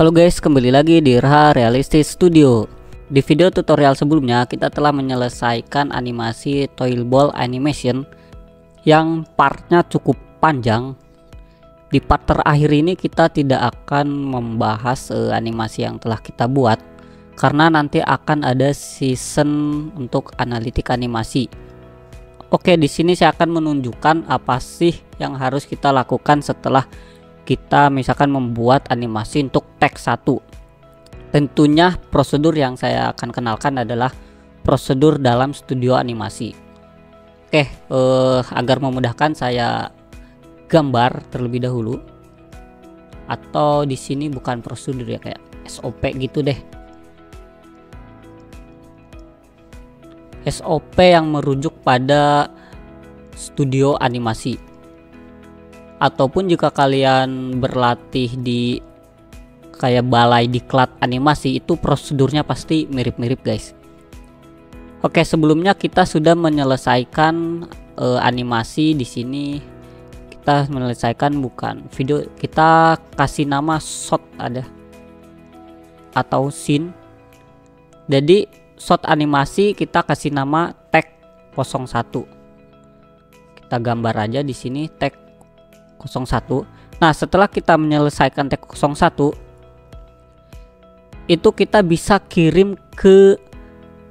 Halo guys, kembali lagi di Raha Realistic Studio. Di video tutorial sebelumnya kita telah menyelesaikan animasi Toy Ball Animation yang partnya cukup panjang. Di part terakhir ini kita tidak akan membahas animasi yang telah kita buat, karena nanti akan ada season untuk analitik animasi. Oke, di sini saya akan menunjukkan apa sih yang harus kita lakukan setelah kita misalkan membuat animasi untuk tag 1. Tentunya prosedur yang saya akan kenalkan adalah prosedur dalam studio animasi. Oke, agar memudahkan saya gambar terlebih dahulu, atau di sini bukan prosedur ya, kayak SOP gitu deh. SOP yang merujuk pada studio animasi. Ataupun jika kalian berlatih di kayak balai diklat animasi, itu prosedurnya pasti mirip-mirip guys. Oke, sebelumnya kita sudah menyelesaikan animasi. Di sini kita menyelesaikan bukan video, kita kasih nama shot ada atau scene. Jadi shot animasi kita kasih nama tag 01. Kita gambar aja di sini tag 01. Nah, setelah kita menyelesaikan tag 01 itu kita bisa kirim ke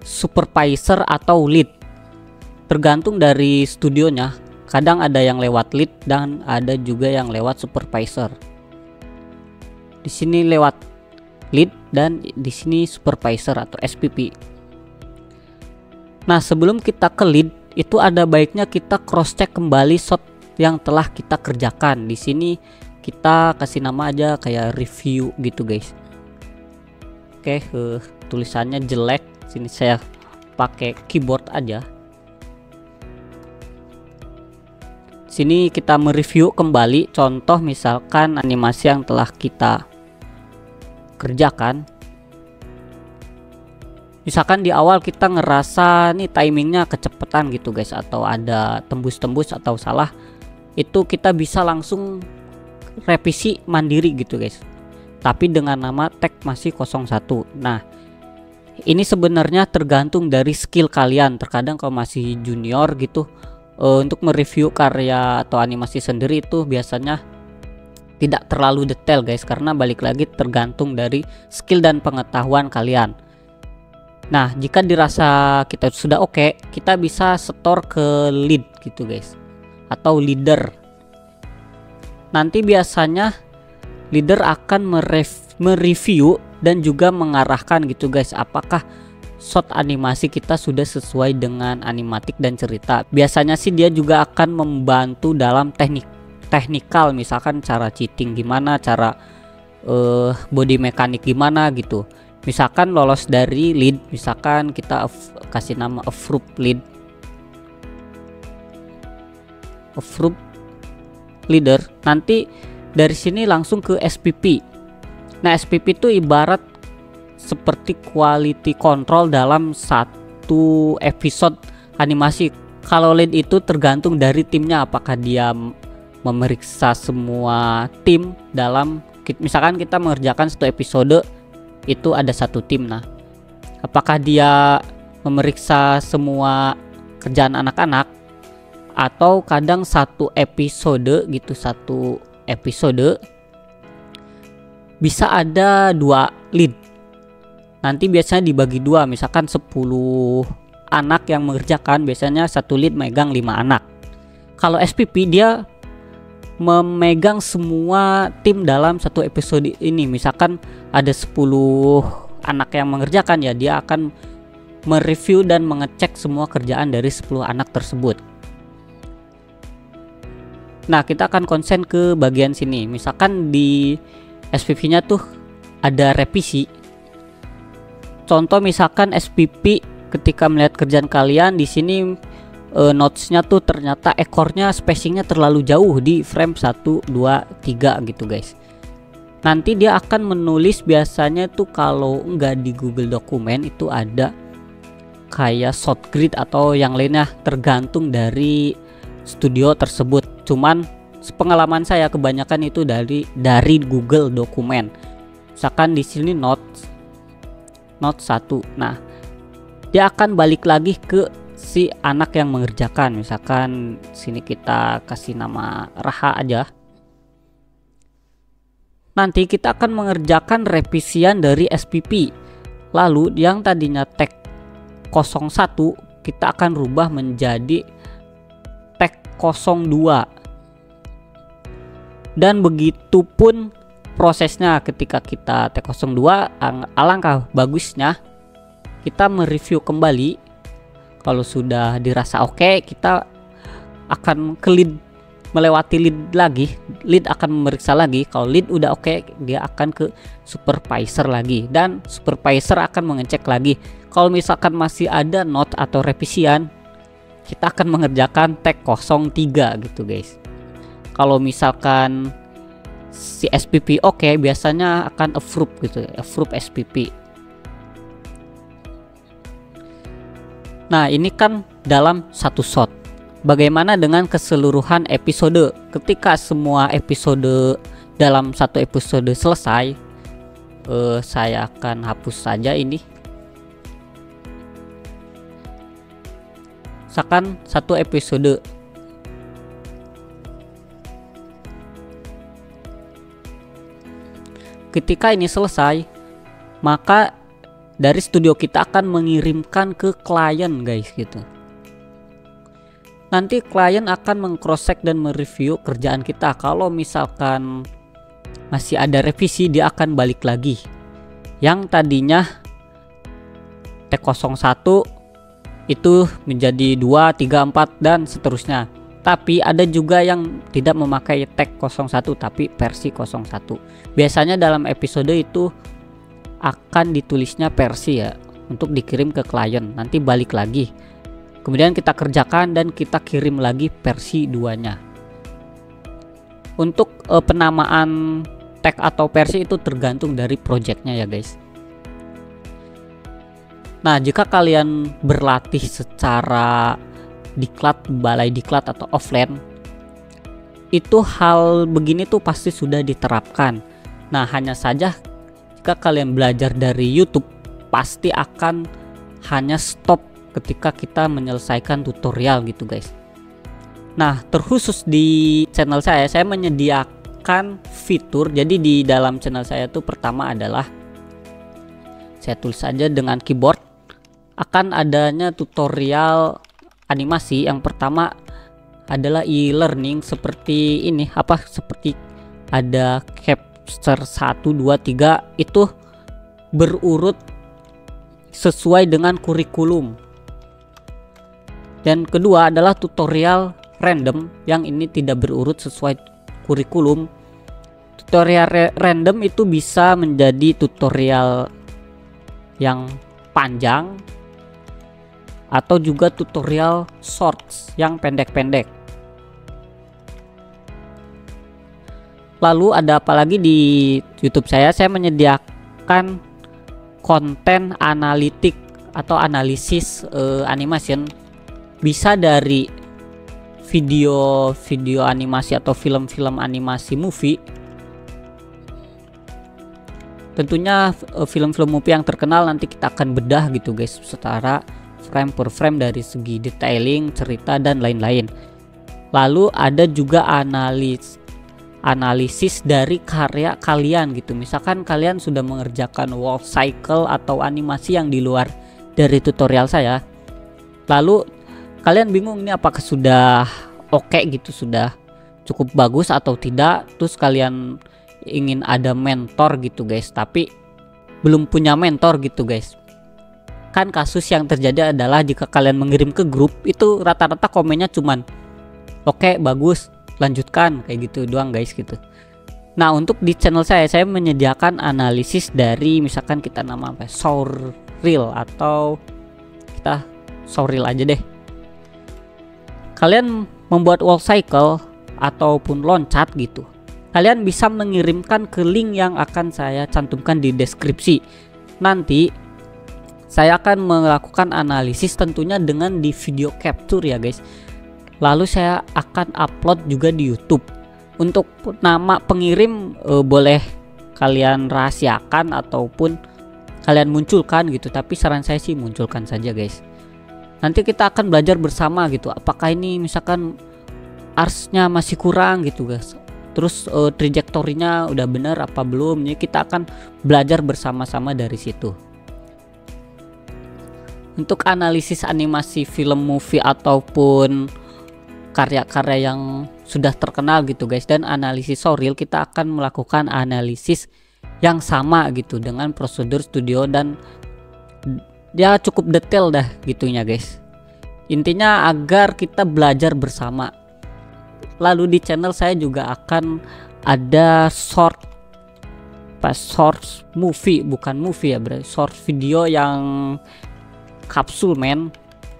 supervisor atau lead, tergantung dari studionya. Kadang ada yang lewat lead dan ada juga yang lewat supervisor. Di sini lewat lead dan di sini supervisor atau SPP. Nah, sebelum kita ke lead itu ada baiknya kita cross check kembali shot yang telah kita kerjakan. Di sini kita kasih nama aja kayak review gitu guys. Oke, tulisannya jelek, sini saya pakai keyboard aja. Sini kita mereview kembali, contoh misalkan animasi yang telah kita kerjakan. Misalkan di awal kita ngerasa nih timingnya kecepatan gitu guys, atau ada tembus-tembus atau salah, itu kita bisa langsung revisi mandiri gitu guys, tapi dengan nama tag masih 01. Nah, ini sebenarnya tergantung dari skill kalian. Terkadang kalau masih junior gitu, untuk mereview karya atau animasi sendiri itu biasanya tidak terlalu detail guys, karena balik lagi tergantung dari skill dan pengetahuan kalian. Nah, jika dirasa kita sudah oke, kita bisa setor ke lead gitu guys, atau leader. Nanti biasanya leader akan mereview dan juga mengarahkan gitu guys, apakah shot animasi kita sudah sesuai dengan animatik dan cerita. Biasanya sih dia juga akan membantu dalam teknikal, misalkan cara cheating gimana, cara body mekanik gimana gitu. Misalkan lolos dari lead, misalkan kita kasih nama approve lead, approve leader, nanti dari sini langsung ke SPP. Nah, SPP itu ibarat seperti quality control dalam satu episode animasi. Kalau lead itu tergantung dari timnya, apakah dia memeriksa semua tim dalam, misalkan kita mengerjakan satu episode itu ada satu tim. Nah, apakah dia memeriksa semua kerjaan anak-anak, atau kadang satu episode gitu, satu episode bisa ada 2 lead. Nanti biasanya dibagi 2, misalkan 10 anak yang mengerjakan, biasanya satu lead megang 5 anak. Kalau SPP dia memegang semua tim dalam satu episode ini. Misalkan ada 10 anak yang mengerjakan, ya dia akan mereview dan mengecek semua kerjaan dari 10 anak tersebut. Nah, kita akan konsen ke bagian sini. Misalkan di SPP-nya tuh ada revisi. Contoh misalkan SPP ketika melihat kerjaan kalian di sini notes-nya tuh ternyata ekornya spacingnya terlalu jauh di frame 1, 2, 3 gitu guys. Nanti dia akan menulis, biasanya tuh kalau enggak di Google Dokumen itu ada kayak short grid atau yang lainnya, tergantung dari studio tersebut. Cuman sepengalaman saya kebanyakan itu dari Google Dokumen. Misalkan di sini note 1. Nah, dia akan balik lagi ke si anak yang mengerjakan. Misalkan sini kita kasih nama Raha aja. Nanti kita akan mengerjakan revisian dari SPP. Lalu yang tadinya tag 01 kita akan rubah menjadi tag 02. Dan begitu pun prosesnya ketika kita tag 02, alangkah bagusnya kita mereview kembali. Kalau sudah dirasa oke, kita akan ke lead, melewati lead lagi. Lead akan memeriksa lagi. Kalau lead udah oke, dia akan ke supervisor lagi, dan supervisor akan mengecek lagi. Kalau misalkan masih ada note atau revisian, kita akan mengerjakan tag 03 gitu guys. Kalau misalkan si SPP oke, biasanya akan approve gitu, approve SPP. Nah, ini kan dalam satu shot. Bagaimana dengan keseluruhan episode? Ketika semua episode dalam satu episode selesai, saya akan hapus saja ini. Misalkan satu episode. Ketika ini selesai, maka dari studio kita akan mengirimkan ke klien guys gitu. Nanti klien akan meng-cross check dan mereview kerjaan kita. Kalau misalkan masih ada revisi, dia akan balik lagi. Yang tadinya tag 01 itu menjadi 2, 3, 4 dan seterusnya. Tapi ada juga yang tidak memakai tag 01 tapi versi 01. Biasanya dalam episode itu akan ditulisnya versi ya, untuk dikirim ke klien, nanti balik lagi, kemudian kita kerjakan dan kita kirim lagi versi 2-nya. Untuk penamaan tag atau versi itu tergantung dari projectnya ya guys. Nah, jika kalian berlatih secara diklat, balai diklat atau offline, itu hal begini tuh pasti sudah diterapkan. Nah, hanya saja jika kalian belajar dari YouTube, pasti akan hanya stop ketika kita menyelesaikan tutorial gitu guys. Nah, terkhusus di channel saya menyediakan fitur. Jadi di dalam channel saya tuh pertama adalah, saya tulis saja dengan keyboard, akan adanya tutorial animasi. Yang pertama adalah e-learning seperti ini, seperti ada Capture 1, 2, 3, itu berurut sesuai dengan kurikulum. Dan kedua adalah tutorial random, yang ini tidak berurut sesuai kurikulum. Tutorial random itu bisa menjadi tutorial yang panjang atau juga tutorial shorts yang pendek-pendek. Lalu ada apa lagi di YouTube saya menyediakan konten analitik atau analisis animation, bisa dari video animasi atau film-film animasi movie. Tentunya film-film movie yang terkenal nanti kita akan bedah gitu guys, secara frame per frame dari segi detailing, cerita dan lain-lain. Lalu ada juga analisis dari karya kalian gitu. Misalkan kalian sudah mengerjakan wall cycle atau animasi yang di luar dari tutorial saya, lalu kalian bingung ini apakah sudah oke gitu, sudah cukup bagus atau tidak, terus kalian ingin ada mentor gitu guys, tapi belum punya mentor gitu guys. Kan kasus yang terjadi adalah jika kalian mengirim ke grup, itu rata-rata komennya cuman oke, bagus, lanjutkan, kayak gitu doang guys gitu. Nah, untuk di channel saya menyediakan analisis dari, misalkan kita nama apa, showreel, atau kita showreel aja deh. Kalian membuat wall cycle ataupun loncat gitu, kalian bisa mengirimkan ke link yang akan saya cantumkan di deskripsi. Nanti saya akan melakukan analisis tentunya dengan di video capture ya guys. Lalu saya akan upload juga di YouTube. Untuk nama pengirim boleh kalian rahasiakan ataupun kalian munculkan gitu, tapi saran saya sih munculkan saja guys. Nanti kita akan belajar bersama gitu, apakah ini misalkan arsnya masih kurang gitu guys, terus trajektorinya udah bener apa belum. Jadi kita akan belajar bersama-sama dari situ. Untuk analisis animasi film, movie ataupun karya-karya yang sudah terkenal gitu guys, dan analisis showreel, kita akan melakukan analisis yang sama gitu dengan prosedur studio, dan dia cukup detail dah gitunya guys. Intinya agar kita belajar bersama. Lalu di channel saya juga akan ada short movie, bukan movie ya berarti, short video yang kapsul men.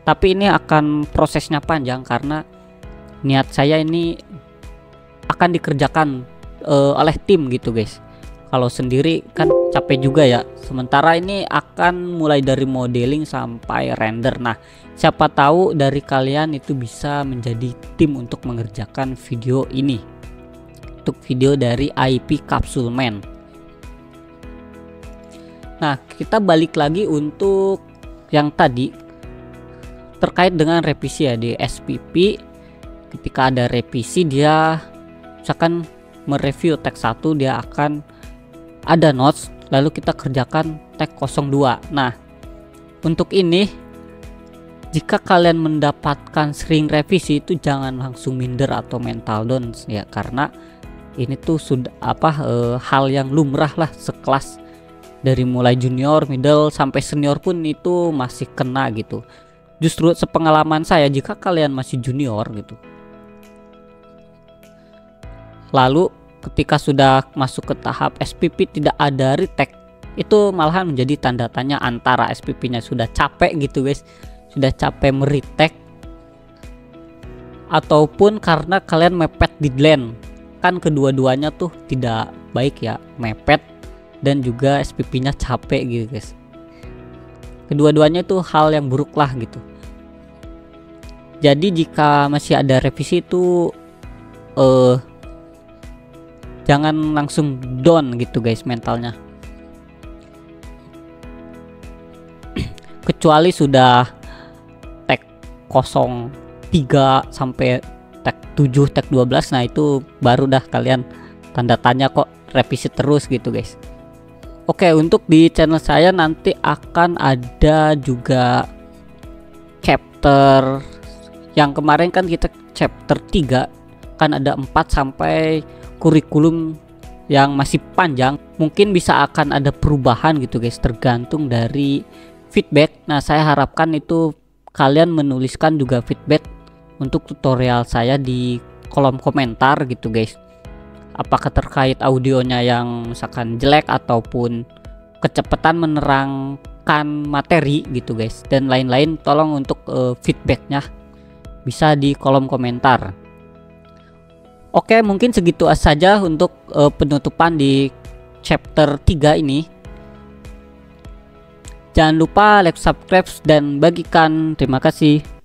Tapi ini akan prosesnya panjang karena niat saya ini akan dikerjakan oleh tim gitu guys. Kalau sendiri kan capek juga ya. Sementara ini akan mulai dari modeling sampai render. Nah, siapa tahu dari kalian itu bisa menjadi tim untuk mengerjakan video ini. Untuk video dari IP Capsule Man. Nah, kita balik lagi untuk yang tadi terkait dengan revisi ya di SPP. Ketika ada revisi, dia misalkan mereview tag 1, dia akan ada notes, lalu kita kerjakan tag 02. Nah, untuk ini jika kalian mendapatkan sering revisi itu jangan langsung minder atau mental down ya, karena ini tuh sudah hal yang lumrah lah, sekelas dari mulai junior, middle sampai senior pun itu masih kena gitu. Justru sepengalaman saya, jika kalian masih junior gitu, lalu ketika sudah masuk ke tahap SPP tidak ada retake, itu malahan menjadi tanda tanya antara SPP-nya sudah capek gitu guys, sudah capek meretake, ataupun karena kalian mepet deadline. Kan kedua-duanya tuh tidak baik ya, mepet dan juga SPP-nya capek gitu guys. Kedua-duanya itu hal yang buruk lah gitu. Jadi jika masih ada revisi itu jangan langsung down gitu guys mentalnya. Kecuali sudah tag 03 sampai tag 7, tag 12, nah itu baru dah kalian tanda tanya kok revisi terus gitu guys. Oke, untuk di channel saya nanti akan ada juga chapter yang kemarin kan kita chapter 3 kan ada 4 sampai kurikulum yang masih panjang. Mungkin bisa akan ada perubahan gitu guys, tergantung dari feedback. Nah, saya harapkan itu kalian menuliskan juga feedback untuk tutorial saya di kolom komentar gitu guys. Apakah terkait audionya yang misalkan jelek ataupun kecepatan menerangkan materi gitu guys, dan lain-lain, tolong untuk feedbacknya bisa di kolom komentar. Oke, mungkin segitu saja untuk penutupan di chapter 3 ini. Jangan lupa like, subscribe, dan bagikan. Terima kasih.